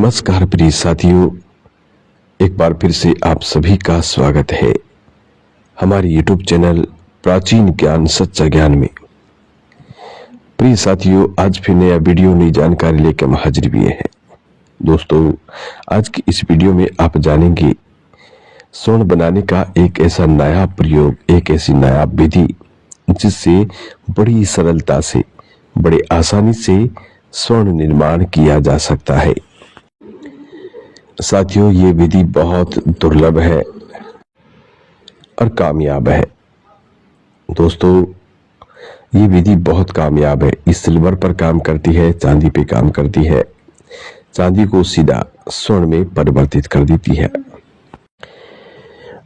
नमस्कार प्रिय साथियों, एक बार फिर से आप सभी का स्वागत है हमारे YouTube चैनल प्राचीन ज्ञान सच्चा ज्ञान में। प्रिय साथियों, आज फिर नया वीडियो नई जानकारी लेकर हम हाजिर हुए हैं। दोस्तों, आज की इस वीडियो में आप जानेंगे स्वर्ण बनाने का एक ऐसा नया प्रयोग, एक ऐसी नया विधि जिससे बड़ी सरलता से, बड़े आसानी से स्वर्ण निर्माण किया जा सकता है। साथियों, ये विधि बहुत दुर्लभ है और कामयाब है। दोस्तों, ये विधि बहुत कामयाब है। इस सिल्वर पर काम करती है, चांदी पे काम करती है, चांदी को सीधा स्वर्ण में परिवर्तित कर देती है।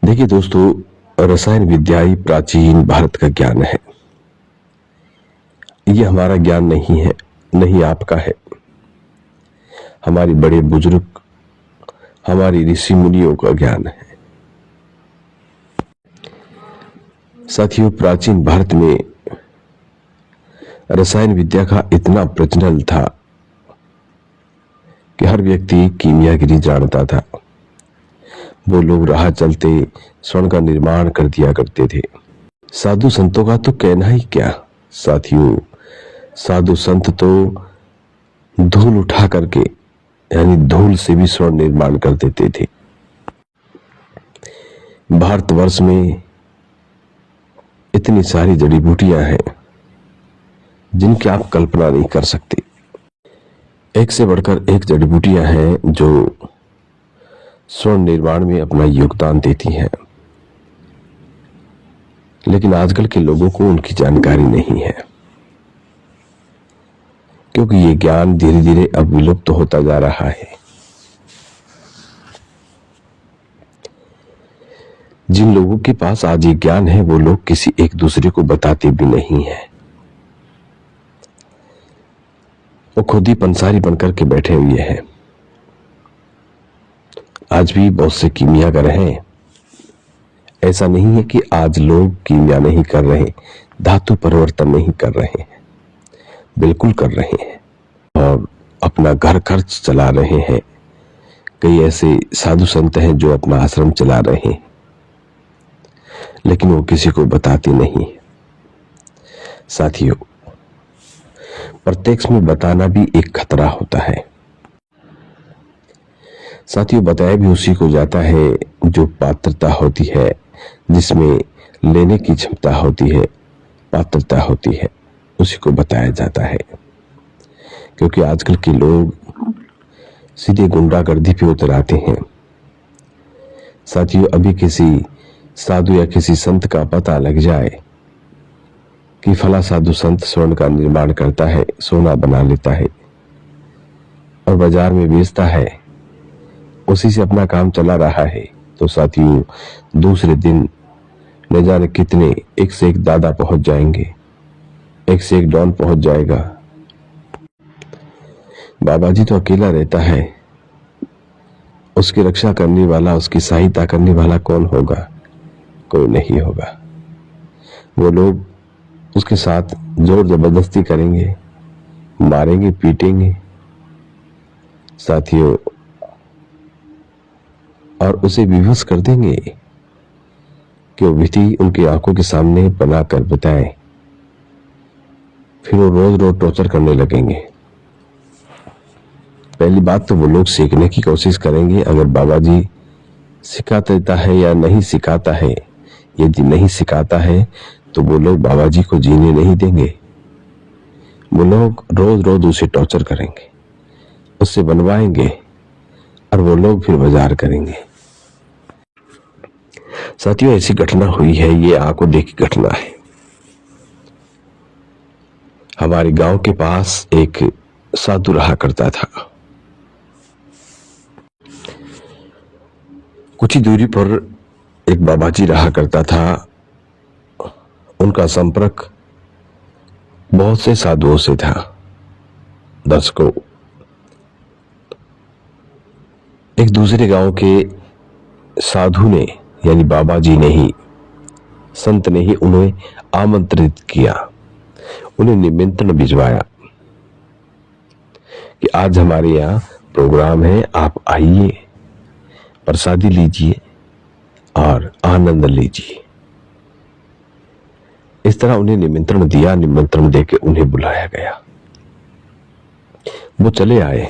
देखिए दोस्तों, रसायन विद्या ही प्राचीन भारत का ज्ञान है। ये हमारा ज्ञान नहीं है, नहीं आपका है। हमारे बड़े बुजुर्ग, हमारी ऋषि मुनियों का ज्ञान है। साथियों, प्राचीन भारत में रसायन विद्या का इतना प्रचलन था कि हर व्यक्ति कीमियागिरी जानता था। वो लोग राह चलते स्वर्ण का निर्माण कर दिया करते थे। साधु संतों का तो कहना ही क्या। साथियों, साधु संत तो धूल उठा करके, यानी धूल से भी स्वर्ण निर्माण कर देते थे। भारतवर्ष में इतनी सारी जड़ी बूटियां हैं जिनकी आप कल्पना नहीं कर सकते। एक से बढ़कर एक जड़ी बूटियां हैं जो स्वर्ण निर्माण में अपना योगदान देती हैं, लेकिन आजकल के लोगों को उनकी जानकारी नहीं है, क्योंकि ये ज्ञान धीरे धीरे अब विलुप्त होता जा रहा है। जिन लोगों के पास आज ये ज्ञान है, वो लोग किसी एक दूसरे को बताते भी नहीं है। वो खुद ही पंसारी बनकर के बैठे हुए हैं। आज भी बहुत से कीमियागर हैं। ऐसा नहीं है कि आज लोग कीमिया नहीं कर रहे, धातु परिवर्तन नहीं कर रहे हैं, बिल्कुल कर रहे हैं और अपना घर खर्च चला रहे हैं। कई ऐसे साधु संत हैं जो अपना आश्रम चला रहे हैं, लेकिन वो किसी को बताते नहीं। साथियों, प्रत्यक्ष में बताना भी एक खतरा होता है। साथियों, बताया भी उसी को जाता है जो पात्रता होती है, जिसमें लेने की क्षमता होती है, पात्रता होती है, उसी को बताया जाता है। क्योंकि आजकल के लोग सीधे गुंडागर्दी पे उतर आते हैं। साथियों, अभी किसी साधु या किसी संत का पता लग जाए कि फला साधु संत स्वर्ण का निर्माण करता है, सोना बना लेता है और बाजार में बेचता है, उसी से अपना काम चला रहा है, तो साथियों दूसरे दिन न जाने कितने एक से एक दादा पहुंच जाएंगे, एक से एक डॉन पहुंच जाएगा। बाबा जी तो अकेला रहता है, उसकी रक्षा करने वाला, उसकी सहायता करने वाला कौन होगा? कोई नहीं होगा। वो लोग उसके साथ जोर जबरदस्ती करेंगे, मारेंगे, पीटेंगे साथियों, और उसे विवश कर देंगे कि वो विधि उनकी आंखों के सामने बनाकर बताए। फिर वो रोज रोज टॉर्चर करने लगेंगे। पहली बात तो वो लोग सीखने की कोशिश करेंगे, अगर बाबा जी सिखा देता है या नहीं सिखाता है। यदि नहीं सिखाता है तो वो लोग बाबा जी को जीने नहीं देंगे। वो लोग रोज रोज उसे टॉर्चर करेंगे, उससे बनवाएंगे और वो लोग फिर बाजार करेंगे। साथियों, ऐसी घटना हुई है, ये आंखों देखी घटना है। हमारे गांव के पास एक साधु रहा करता था। कुछ ही दूरी पर एक बाबाजी रहा करता था। उनका संपर्क बहुत से साधुओं से था। दर्शकों, एक दूसरे गांव के साधु ने, यानी बाबा जी ने ही, संत ने ही उन्हें आमंत्रित किया, उन्हें निमंत्रण भिजवाया कि आज हमारे यहाँ प्रोग्राम है, आप आइए, प्रसादी लीजिए और आनंद लीजिए। इस तरह उन्हें निमंत्रण दिया। निमंत्रण देके उन्हें बुलाया गया। वो चले आए।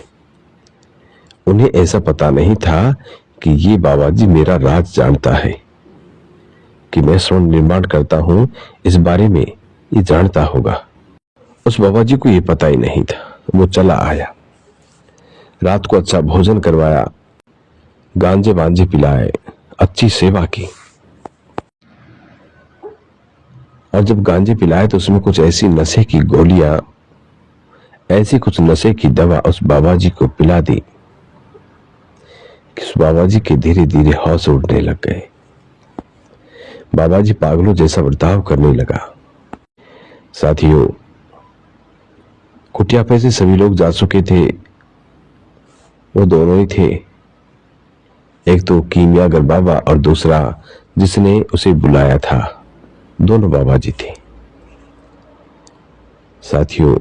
उन्हें ऐसा पता नहीं था कि ये बाबा जी मेरा राज जानता है, कि मैं स्वर्ण निर्माण करता हूं, इस बारे में ये जानता होगा। उस बाबा जी को ये पता ही नहीं था। वो चला आया, रात को अच्छा भोजन करवाया, गांजे बांजे पिलाए, अच्छी सेवा की। और जब गांजे पिलाए तो उसमें कुछ ऐसी नशे की गोलियां, ऐसी कुछ नशे की दवा उस बाबा जी को पिला दी कि उस बाबा जी के धीरे धीरे होश उड़ने लग गए। बाबा जी पागलों जैसा बर्ताव करने लगा। साथियों, कुटिया पे से सभी लोग जा चुके थे। वो दोनों ही थे, एक तो कीमियागर बाबा और दूसरा जिसने उसे बुलाया था। दोनों बाबा जी थे। साथियों,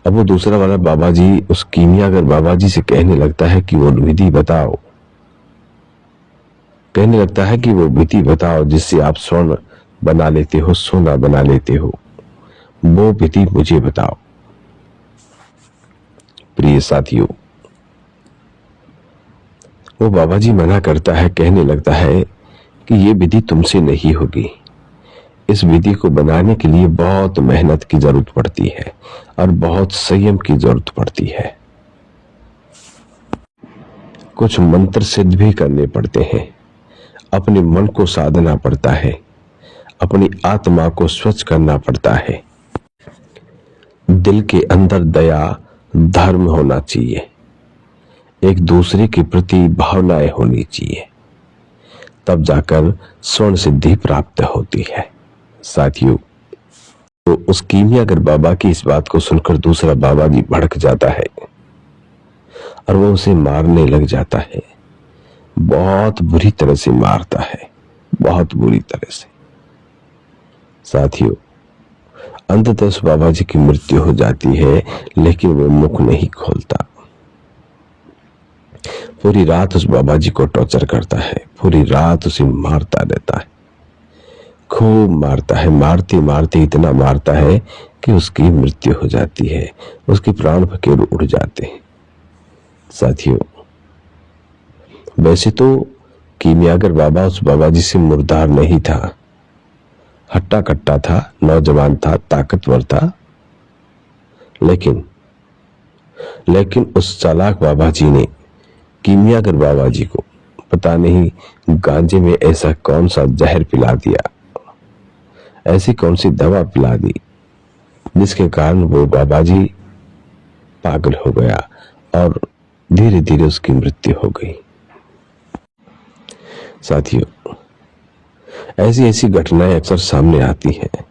अब वो दूसरा वाला बाबा जी उस कीमियागर बाबा जी से कहने लगता है कि वो विधि बताओ, कहने लगता है कि वो विधि बताओ जिससे आप स्वर्ण बना लेते हो, सोना बना लेते हो, वो विधि मुझे बताओ। प्रिय साथियों, वो बाबा जी मना करता है, कहने लगता है कि ये विधि तुमसे नहीं होगी। इस विधि को बनाने के लिए बहुत मेहनत की जरूरत पड़ती है और बहुत संयम की जरूरत पड़ती है। कुछ मंत्र सिद्ध भी करने पड़ते हैं, अपने मन को साधना पड़ता है, अपनी आत्मा को स्वच्छ करना पड़ता है। दिल के अंदर दया, धर्म होना चाहिए, एक दूसरे के प्रति भावनाएं होनी चाहिए, तब जाकर स्वर्ण सिद्धि प्राप्त होती है। साथियों, तो उस कीमियागर बाबा की इस बात को सुनकर दूसरा बाबा जी भड़क जाता है और वो उसे मारने लग जाता है। बहुत बुरी तरह से मारता है, बहुत बुरी तरह से। साथियों, अंततः उस बाबा जी की मृत्यु हो जाती है, लेकिन वो मुख नहीं खोलता। पूरी रात उस बाबा जी को टॉर्चर करता है, पूरी रात उसे मारता रहता है, खूब मारता है। मारते मारते इतना मारता है कि उसकी मृत्यु हो जाती है, उसके प्राण फकीर उड़ जाते हैं। साथियों, वैसे तो कीमियागर बाबा उस बाबा जी से मुर्दार नहीं था, हट्टा कट्टा था, नौजवान था, ताकतवर था, लेकिन उस चालाक बाबा जी ने कीमियागर बाबा जी को पता नहीं गांजे में ऐसा कौन सा जहर पिला दिया, ऐसी कौन सी दवा पिला दी जिसके कारण वो बाबा जी पागल हो गया और धीरे धीरे उसकी मृत्यु हो गई। साथियों, ऐसी ऐसी घटनाएं अक्सर सामने आती हैं,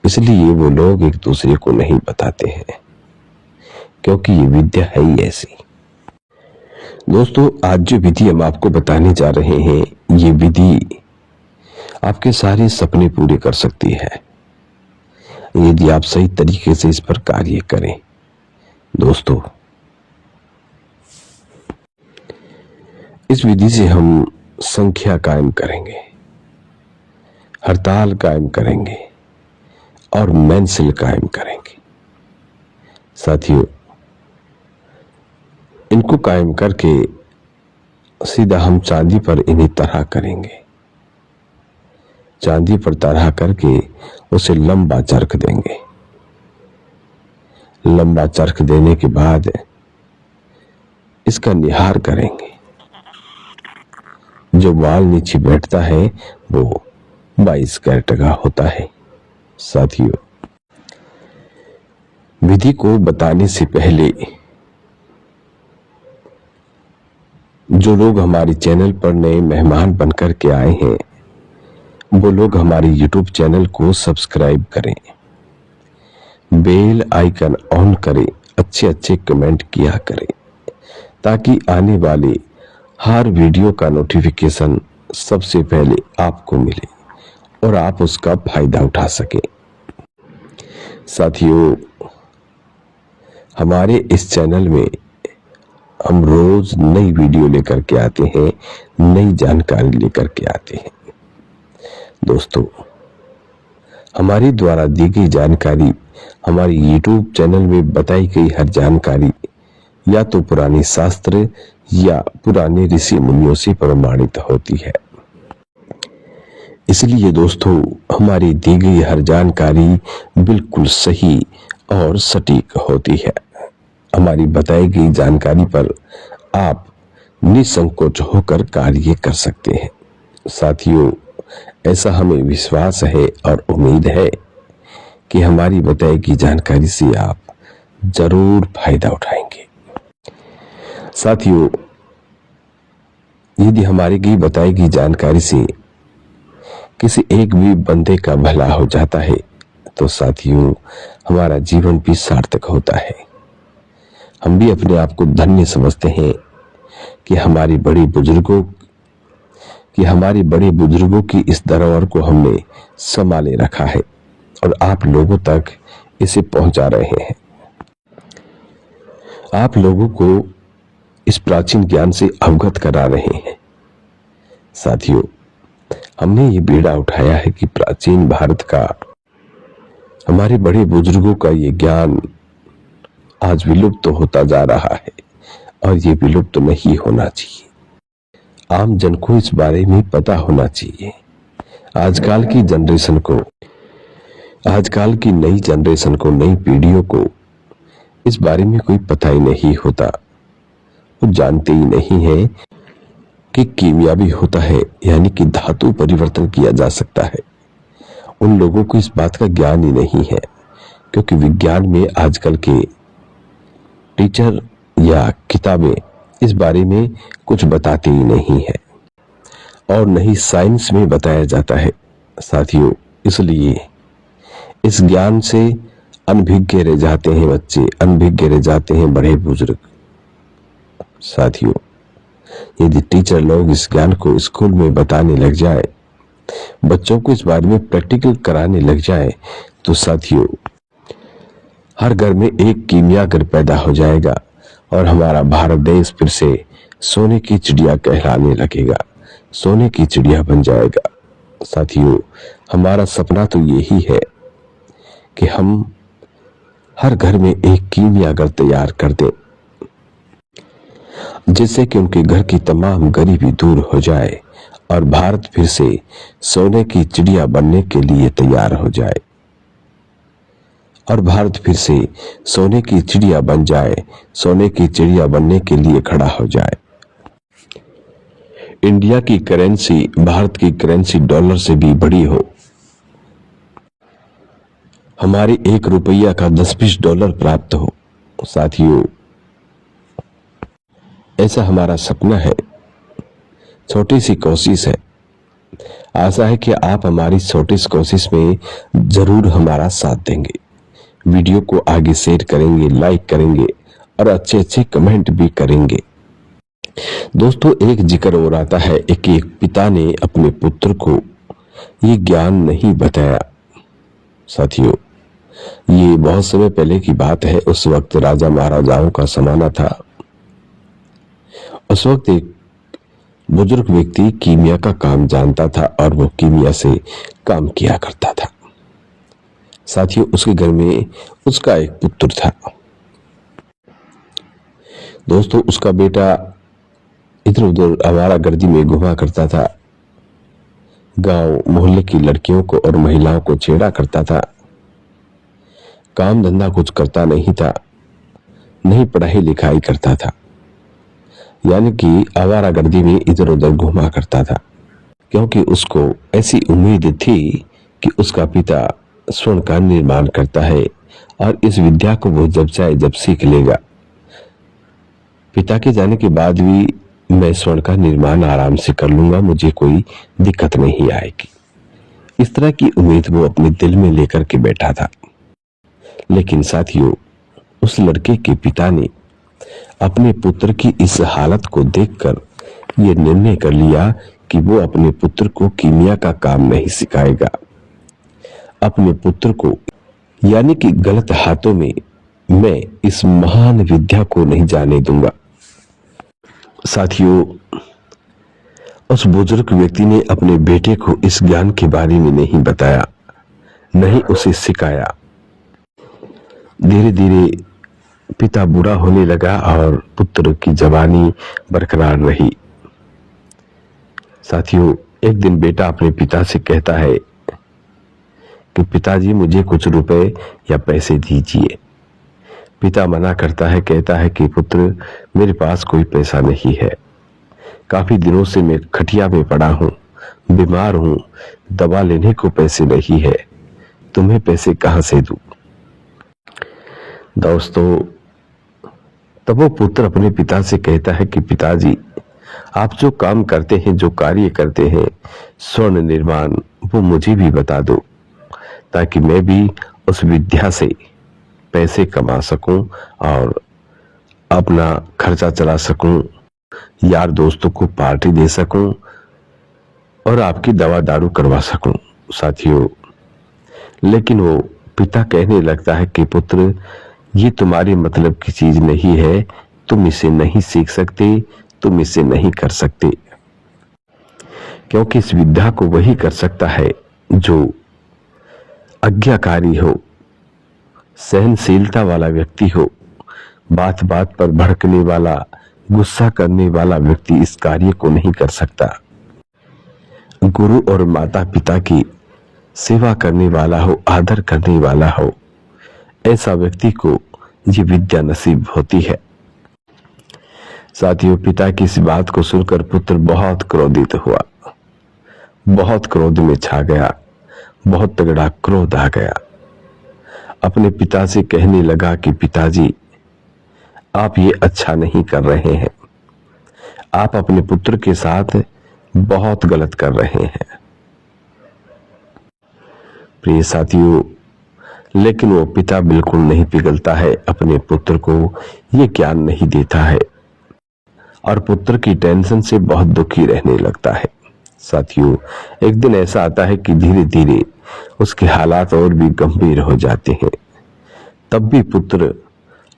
इसलिए वो लोग एक दूसरे को नहीं बताते हैं, क्योंकि ये विद्या है ही ऐसी। दोस्तों, आज जो विधि हम आपको बताने जा रहे हैं, ये विधि आपके सारे सपने पूरे कर सकती है यदि आप सही तरीके से इस पर कार्य करें। दोस्तों, इस विधि से हम संख्या कायम करेंगे, हड़ताल कायम करेंगे और मेंसिल कायम करेंगे। साथियों, इनको कायम करके सीधा हम चांदी पर इन्हें तरह करेंगे। चांदी पर तरह करके उसे लंबा चरख देंगे। लंबा चरख देने के बाद इसका निहार करेंगे। जो बाल नीचे बैठता है वो 22 कैरेट का होता है। साथियों, विधि को बताने से पहले जो लोग हमारे चैनल पर नए मेहमान बनकर के आए हैं, वो लोग हमारे YouTube चैनल को सब्सक्राइब करें, बेल आइकन ऑन करें, अच्छे अच्छे कमेंट किया करें, ताकि आने वाले हर वीडियो का नोटिफिकेशन सबसे पहले आपको मिले और आप उसका फायदा उठा सकें। साथियों, हमारे इस चैनल में हम रोज नई वीडियो लेकर के आते हैं, नई जानकारी लेकर के आते हैं। दोस्तों, हमारी द्वारा दी गई जानकारी, हमारी YouTube चैनल में बताई गई हर जानकारी या तो पुराने शास्त्र या पुराने ऋषि मुनियों से प्रमाणित होती है। इसलिए दोस्तों, हमारी दी गई हर जानकारी बिल्कुल सही और सटीक होती है। हमारी बताई गई जानकारी पर आप निसंकोच होकर कार्य कर सकते हैं। साथियों, ऐसा हमें विश्वास है और उम्मीद है कि हमारी बताई गई जानकारी से आप जरूर फायदा उठाएंगे। साथियों, यदि हमारी बताई गई जानकारी से किसी एक भी बंदे का भला हो जाता है तो साथियों, हमारा जीवन भी सार्थक होता है। हम भी अपने आप को धन्य समझते हैं कि हमारी बड़ी बुजुर्गों की इस धरोहर को हमने संभाले रखा है और आप लोगों तक इसे पहुंचा रहे हैं। आप लोगों को इस प्राचीन ज्ञान से अवगत करा रहे हैं। साथियों, हमने ये बीड़ा उठाया है कि प्राचीन भारत का, हमारे बड़े बुजुर्गों का ये ज्ञान आज विलुप्त होता जा रहा है और ये विलुप्त नहीं होना चाहिए। आम जन को इस बारे में पता होना चाहिए। आजकल की नई जनरेशन को, नई पीढ़ियों को इस बारे में कोई पता ही नहीं होता। वो जानते ही नहीं है कि कीमिया भी होता है, यानी कि धातु परिवर्तन किया जा सकता है। उन लोगों को इस बात का ज्ञान ही नहीं है, क्योंकि विज्ञान में आजकल के टीचर या किताबें इस बारे में कुछ बताते ही नहीं है और नहीं साइंस में बताया जाता है। साथियों, इसलिए इस ज्ञान से अनभिज्ञ रह जाते हैं बच्चे, अनभिज्ञ रह जाते हैं बड़े बुजुर्ग। साथियों, यदि टीचर लोग इस ज्ञान को स्कूल में बताने लग जाए, बच्चों को इस बारे में प्रैक्टिकल कराने लग जाए, तो साथियों, हर घर में एक कीमियागर पैदा हो जाएगा और हमारा भारत देश फिर से सोने की चिड़िया कहलाने लगेगा, सोने की चिड़िया बन जाएगा। साथियों, हमारा सपना तो यही है कि हम हर घर में एक कीमियागर तैयार कर दें, जिससे कि उनके घर की तमाम गरीबी दूर हो जाए और भारत फिर से सोने की चिड़िया बनने के लिए तैयार हो जाए और भारत फिर से सोने की चिड़िया बन जाए, सोने की चिड़िया बनने के लिए खड़ा हो जाए। इंडिया की करेंसी भारत की करेंसी डॉलर से भी बड़ी हो, हमारे ₹1 का 10-20 डॉलर प्राप्त हो। साथियों, ऐसा हमारा सपना है, छोटी सी कोशिश है। आशा है कि आप हमारी छोटी सी कोशिश में जरूर हमारा साथ देंगे। वीडियो को आगे शेयर करेंगे, लाइक करेंगे और अच्छे अच्छे कमेंट भी करेंगे। दोस्तों, एक जिक्र हो रहा है, एक पिता ने अपने पुत्र को ये ज्ञान नहीं बताया। साथियों, ये बहुत समय पहले की बात है। उस वक्त राजा महाराजाओं का जमाना था। उस वक्त एक बुजुर्ग व्यक्ति कीमिया का काम जानता था और वो कीमिया से काम किया करता था। साथियों, उसके घर में उसका एक पुत्र था। दोस्तों, उसका बेटा इधर उधर आवारागर्दी में घुमा करता था, गांव मोहल्ले की लड़कियों को और महिलाओं को छेड़ा करता था, काम धंधा कुछ करता नहीं था, नहीं पढ़ाई लिखाई करता था, यानी कि आवारागर्दी में इधर उधर घुमा करता था, क्योंकि उसको ऐसी उम्मीद थी कि उसका पिता स्वर्ण का निर्माण करता है और इस विद्या को वो जब चाहे जब सीख लेगा। पिता के जाने के बाद भी मैं स्वर्ण का निर्माण आराम से कर लूंगा, मुझे कोई दिक्कत नहीं आएगी। इस तरह की उम्मीद वो अपने दिल में लेकर के बैठा था। लेकिन साथियों, उस लड़के के पिता ने अपने पुत्र की इस हालत को देखकर ये निर्णय कर लिया कि वो अपने पुत्र को कीमिया का काम नहीं सिखाएगा। अपने पुत्र को, यानी कि गलत हाथों में मैं इस महान विद्या को नहीं जाने दूंगा। साथियों, उस बुजुर्ग व्यक्ति ने अपने बेटे को इस ज्ञान के बारे में नहीं बताया, नहीं उसे सिखाया। धीरे धीरे पिता बूढ़ा होने लगा और पुत्र की जवानी बरकरार रही। साथियों, एक दिन बेटा अपने पिता से कहता है कि पिताजी मुझे कुछ रुपए या पैसे दीजिए। पिता मना करता है, कहता है कि पुत्र मेरे पास कोई पैसा नहीं है, काफी दिनों से मैं खटिया में पड़ा हूं, बीमार हूं, दवा लेने को पैसे नहीं है, तुम्हें पैसे कहां से दूं। दोस्तों, तब वो पुत्र अपने पिता से कहता है कि पिताजी आप जो काम करते हैं, जो कार्य करते हैं, स्वर्ण निर्माण, वो मुझे भी बता दो ताकि मैं भी उस विद्या से पैसे कमा सकूं और अपना खर्चा चला सकूं, यार दोस्तों को पार्टी दे सकूं और आपकी दवा दारू करवा सकूं। साथियों, लेकिन वो पिता कहने लगता है कि पुत्र ये तुम्हारे मतलब की चीज नहीं है, तुम इसे नहीं सीख सकते, तुम इसे नहीं कर सकते, क्योंकि इस विद्या को वही कर सकता है जो आज्ञाकारी हो, सहनशीलता वाला व्यक्ति हो। बात बात पर भड़कने वाला, गुस्सा करने वाला व्यक्ति इस कार्य को नहीं कर सकता। गुरु और माता पिता की सेवा करने वाला हो, आदर करने वाला हो, ऐसा व्यक्ति को ये विद्या नसीब होती है। साथियों, पिता की इस बात को सुनकर पुत्र बहुत क्रोधित हुआ, बहुत क्रोध में छा गया, बहुत तगड़ा क्रोध आ गया। अपने पिता से कहने लगा कि पिताजी आप ये अच्छा नहीं कर रहे हैं, आप अपने पुत्र के साथ बहुत गलत कर रहे हैं। प्रिय साथियों, लेकिन वो पिता बिल्कुल नहीं पिघलता है, अपने पुत्र को ये ज्ञान नहीं देता है और पुत्र की टेंशन से बहुत दुखी रहने लगता है। साथियों, एक दिन ऐसा आता है कि धीरे धीरे उसके हालात और भी गंभीर हो जाते हैं। तब भी पुत्र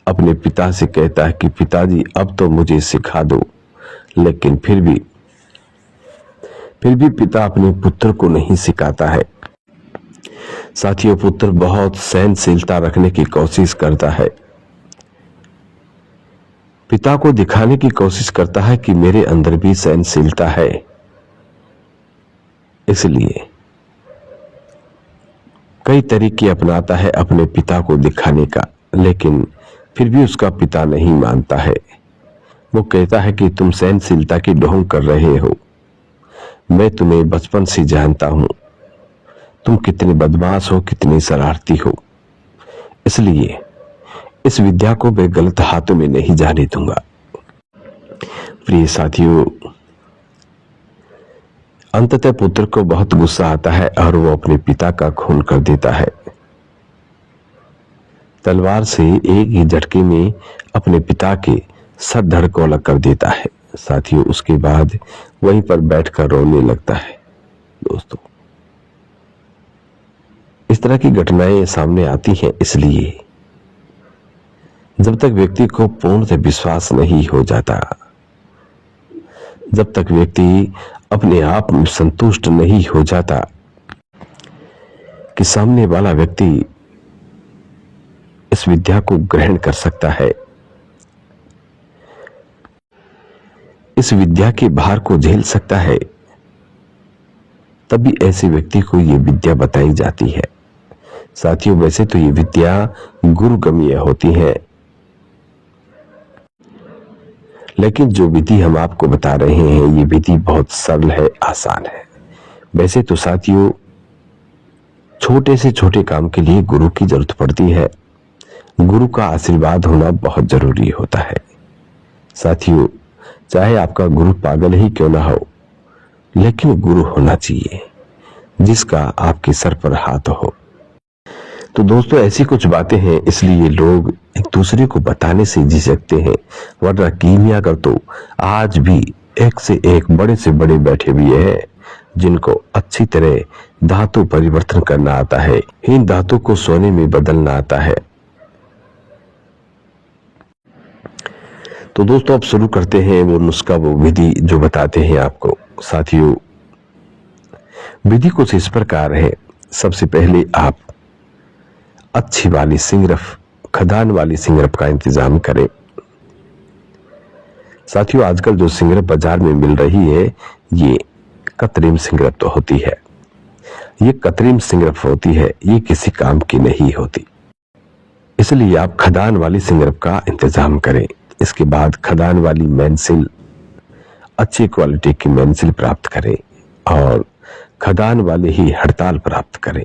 अपने पिता से कहता है कि पिताजी अब तो मुझे सिखा दो, लेकिन फिर भी पिता अपने पुत्र को नहीं सिखाता है। साथियों, पुत्र बहुत सहनशीलता रखने की कोशिश करता है, पिता को दिखाने की कोशिश करता है कि मेरे अंदर भी सहनशीलता है, इसलिए कई तरीके अपनाता है अपने पिता को दिखाने का, लेकिन फिर भी उसका पिता नहीं मानता है। वो कहता है कि तुम सहनशीलता की ढोंग कर रहे हो, मैं तुम्हें बचपन से जानता हूं, तुम कितने बदमाश हो, कितनी शरारती हो, इसलिए इस विद्या को मैं गलत हाथों में नहीं जाने दूंगा। प्रिय साथियों, अंततः पुत्र को बहुत गुस्सा आता है और वो अपने पिता का खून कर देता है। तलवार से एक ही झटके में अपने पिता के सर धड़ को अलग कर देता है। साथियों, उसके बाद वहीं पर बैठकर रोने लगता है। दोस्तों, इस तरह की घटनाएं सामने आती हैं इसलिए जब तक व्यक्ति को पूर्णतः विश्वास नहीं हो जाता, जब तक व्यक्ति अपने आप में संतुष्ट नहीं हो जाता कि सामने वाला व्यक्ति इस विद्या को ग्रहण कर सकता है, इस विद्या के भार को झेल सकता है, तभी ऐसे व्यक्ति को यह विद्या बताई जाती है। साथियों, वैसे तो ये विद्या गुरुगम्य होती है, लेकिन जो विधि हम आपको बता रहे हैं ये विधि बहुत सरल है, आसान है। वैसे तो साथियों, छोटे से छोटे काम के लिए गुरु की जरूरत पड़ती है, गुरु का आशीर्वाद होना बहुत जरूरी होता है। साथियों, चाहे आपका गुरु पागल ही क्यों ना हो, लेकिन गुरु होना चाहिए जिसका आपके सर पर हाथ हो। तो दोस्तों, ऐसी कुछ बातें हैं, इसलिए लोग एक दूसरे को बताने से झिझकते हैं, वरना कीमियागर तो आज भी एक से एक बड़े से बड़े बैठे हुए हैं जिनको अच्छी तरह धातु परिवर्तन करना आता है, इन धातु को सोने में बदलना आता है। तो दोस्तों अब शुरू करते हैं वो नुस्खा, वो विधि जो बताते हैं आपको। साथियों, विधि कुछ इस प्रकार है। सबसे पहले आप अच्छी वाली सिंगरफ, खदान वाली सिंगरफ का इंतजाम करें। साथियों, आजकल जो सिंगरफ बाजार में मिल रही है ये कृत्रिम सिंगरफ तो होती है। ये कृत्रिम सिंगरफ होती है, ये किसी काम की नहीं होती। इसलिए आप खदान वाली सिंगरफ का इंतजाम करें। इसके बाद खदान वाली मेंसिल, अच्छी क्वालिटी की मेंसिल प्राप्त करें और खदान वाली ही हड़ताल प्राप्त करें,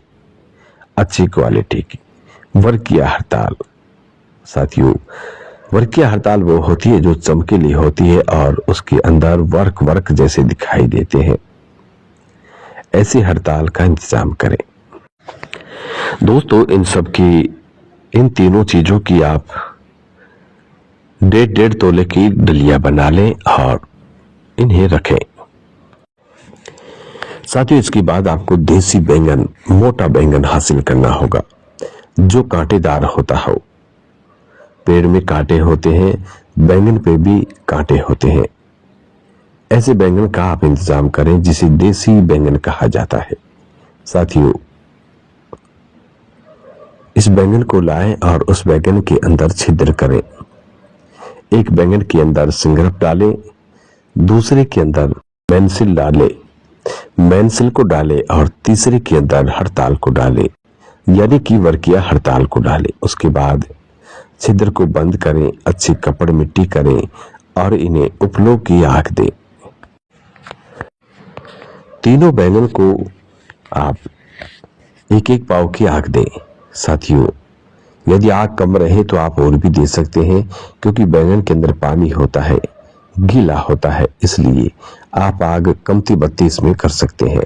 अच्छी क्वालिटी की वर्किया हड़ताल। साथियों, वर्किया हड़ताल वो होती है जो चमकीली होती है और उसके अंदर वर्क वर्क जैसे दिखाई देते हैं। ऐसी हड़ताल का इंतजाम करें। दोस्तों, इन तीनों चीजों की आप 1.5 तोले की डलिया बना लें और इन्हें रखें। साथियों, इसके बाद आपको देसी बैंगन, मोटा बैंगन हासिल करना होगा जो कांटेदार होता हो। पेड़ में कांटे होते हैं, बैंगन पे भी कांटे होते हैं। ऐसे बैंगन का आप इंतजाम करें जिसे देसी बैंगन कहा जाता है। साथियों, इस बैंगन को लाएं और उस बैंगन के अंदर छिद्र करें। एक बैंगन के अंदर सिंगरफ डालें, दूसरे के अंदर मेंसिल डालें, मेंसिल को डालें और तीसरे के अंदर हड़ताल को डालें, यानी कि वर्किया हड़ताल को डालें। उसके बाद छिद्र को बंद करें, अच्छी कपड़ मिट्टी करें और इन्हें उपलों की आग दें। तीनों बैंगन को आप 1-1 पाव की आग दें। साथियों, यदि आग कम रहे तो आप और भी दे सकते हैं, क्योंकि बैंगन के अंदर पानी होता है, गीला होता है, इसलिए आप आग कमती बत्ती इसमें कर सकते हैं।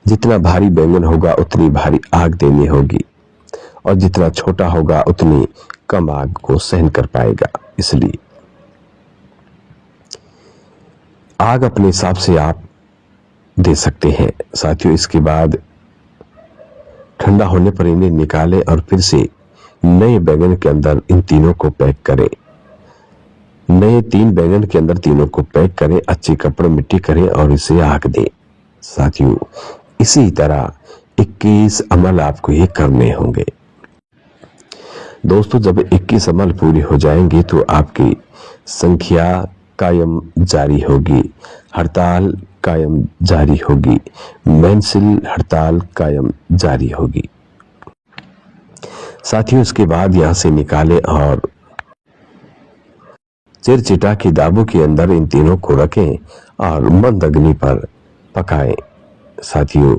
जितना भारी बैंगन होगा उतनी भारी आग देनी होगी और जितना छोटा होगा उतनी कम आग को सहन कर पाएगा। इसलिए आग अपने हिसाब से आप दे सकते हैं। साथियों, इसके बाद ठंडा होने पर इन्हें निकालें और फिर से नए बैंगन के अंदर इन तीनों को पैक करें। नए 3 बैंगन के अंदर तीनों को पैक करें, अच्छी कपड़ मिट्टी करें और इसे आग दें। साथियों, इसी तरह 21 अमल आपको ये करने होंगे। दोस्तों, जब 21 अमल पूरी हो जाएंगे तो आपकी संख्या कायम जारी होगी, हड़ताल कायम जारी होगी, मेंसिल हड़ताल कायम जारी होगी। साथियों, इसके बाद यहां से निकालें और चिरचिटा की दाबों के अंदर इन तीनों को रखें और मंद अग्नि पर पकाएं। साथियों,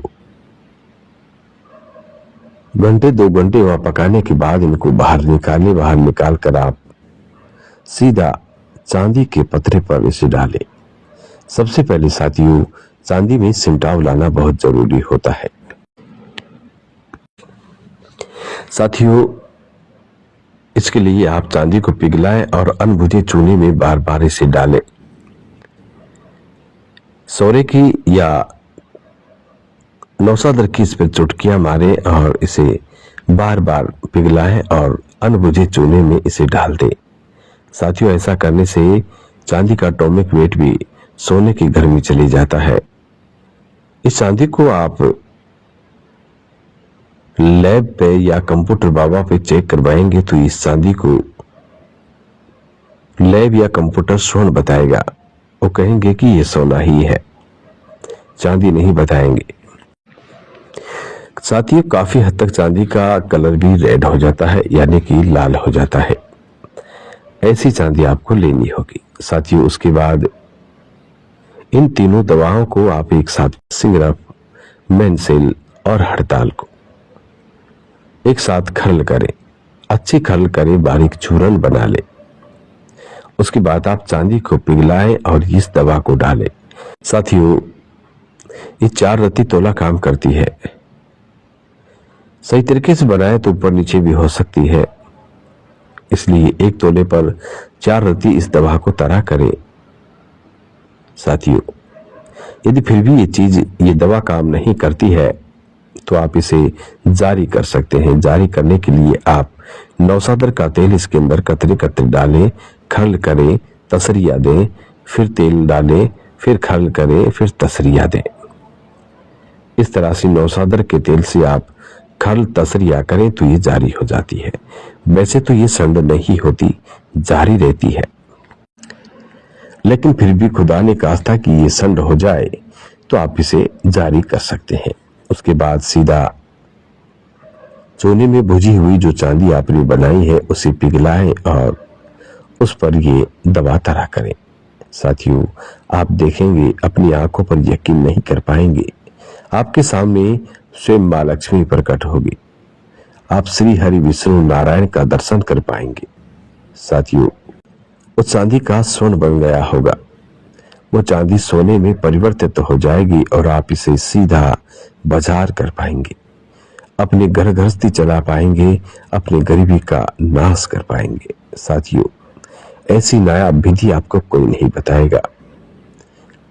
घंटे 2 घंटे वहां पकाने के बाद इनको बाहर निकालें। बाहर निकाल कर आप सीधा चांदी के पत्रे पर इसे डालें। सबसे पहले साथियों, चांदी में सिमटाव लाना बहुत जरूरी होता है। साथियों, इसके लिए आप चांदी को पिघलाएं और अनबुझे चूने में बार बार इसे डालें। सोरे की या नौसादर की इस पर चुटकियां मारें और इसे बार बार पिघलाएं और अनबुझे चूने में इसे डाल दें। साथियों, ऐसा करने से चांदी का एटॉमिक वेट भी सोने के घर में चले जाता है। इस चांदी को आप लैब पे या कंप्यूटर बाबा पे चेक करवाएंगे तो इस चांदी को लैब या कंप्यूटर स्वर्ण बताएगा। वो कहेंगे कि ये सोना ही है, चांदी नहीं बताएंगे। साथियों, काफी हद तक चांदी का कलर भी रेड हो जाता है, यानी कि लाल हो जाता है। ऐसी चांदी आपको लेनी होगी। साथियों, उसके बाद इन तीनों दवाओं को आप एक साथ, सिंगरफ, मेंसिल और हड़ताल को एक साथ खरल करें, अच्छी खरल करें, बारीक चूरन बना लें। उसके बाद आप चांदी को पिघलाएं और इस दवा को डालें। साथियों, ये 4 रत्ती तोला काम करती है। सही तरीके से बनाए तो ऊपर नीचे भी हो सकती है, इसलिए 1 तोले पर 4 रत्ती इस दवा को तरा करें। साथियों, यदि फिर भी ये दवा काम नहीं करती है तो आप इसे जारी कर सकते हैं। जारी करने के लिए आप नौसादर का तेल इसके अंदर कतरे कतरे डालें, खरल करें, तसरिया दें, फिर तेल डालें, फिर खल करें, फिर तसरिया दें। इस तरह से नौसादर के तेल से आप खल तसरिया करें तो ये जारी हो जाती है। वैसे तो ये संड नहीं होती, जारी रहती है, लेकिन फिर भी खुदा ने कहा था कि ये संड हो जाए तो आप इसे जारी कर सकते हैं। उसके बाद सीधा चूने में भुजी हुई जो चांदी आपने बनाई है उसे पिघलाएं और उस पर ये दबा तरा करें। साथियों, आप देखेंगे, अपनी आंखों पर यकीन नहीं कर पाएंगे। आपके सामने स्वयं मां लक्ष्मी प्रकट होगी। आप श्री हरि विष्णु नारायण का दर्शन कर पाएंगे। साथियों, वो चांदी का स्वर्ण बन गया होगा। वो चांदी सोने में परिवर्तित हो जाएगी और आप इसे सीधा बाजार कर पाएंगे। अपने घर गृहस्थी चला पाएंगे, अपने गरीबी का नाश कर पाएंगे। साथियों, ऐसी नायाब विधि आपको कोई नहीं बताएगा,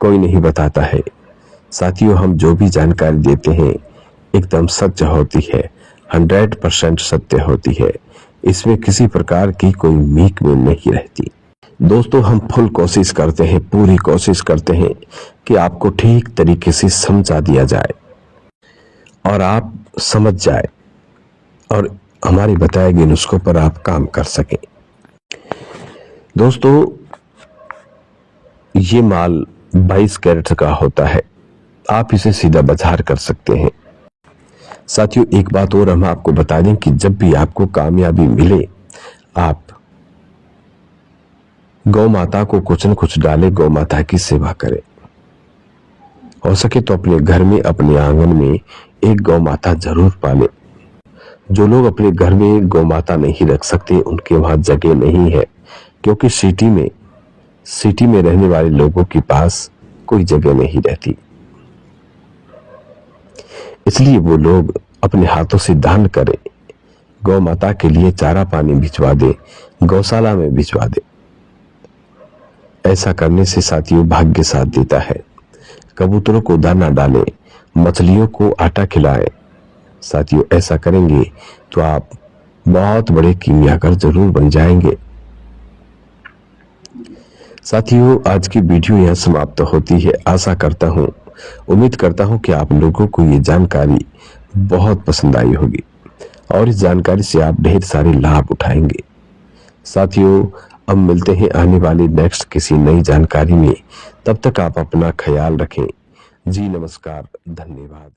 कोई नहीं बताता है। साथियों, हम जो भी जानकारी देते हैं एकदम सच होती है, 100% सत्य होती है। इसमें किसी प्रकार की कोई मीक में नहीं रहती। दोस्तों, हम फुल कोशिश करते हैं, पूरी कोशिश करते हैं कि आपको ठीक तरीके से समझा दिया जाए और आप समझ जाए और हमारे बताए गए नुस्खों पर आप काम कर सकें। दोस्तों, ये माल 22 कैरेट का होता है। आप इसे सीधा बाजार कर सकते हैं। साथियों, एक बात और हम आपको बता दें कि जब भी आपको कामयाबी मिले, आप गौ माता को कुछ न कुछ डालें, गौ माता की सेवा करें। हो सके तो अपने घर में, अपने आंगन में एक गौ माता जरूर पालें। जो लोग अपने घर में गौ माता नहीं रख सकते, उनके वहां जगह नहीं है, क्योंकि सिटी में रहने वाले लोगों के पास कोई जगह नहीं रहती। इसलिए वो लोग अपने हाथों से दान करें, गौ माता के लिए चारा पानी भिजवा दे, गौशाला में भिजवा दे। ऐसा करने से साथियों भाग्य साथ देता है। कबूतरों को दाना डालें, मछलियों को आटा खिलाएं। साथियों, ऐसा करेंगे तो आप बहुत बड़े कीमियागर जरूर बन जाएंगे। साथियों, आज की वीडियो यहां समाप्त होती है। आशा करता हूं, उम्मीद करता हूं कि आप लोगों को ये जानकारी बहुत पसंद आई होगी और इस जानकारी से आप ढेर सारे लाभ उठाएंगे। साथियों, अब मिलते हैं आने वाली नेक्स्ट किसी नई जानकारी में। तब तक आप अपना ख्याल रखें। जी नमस्कार, धन्यवाद।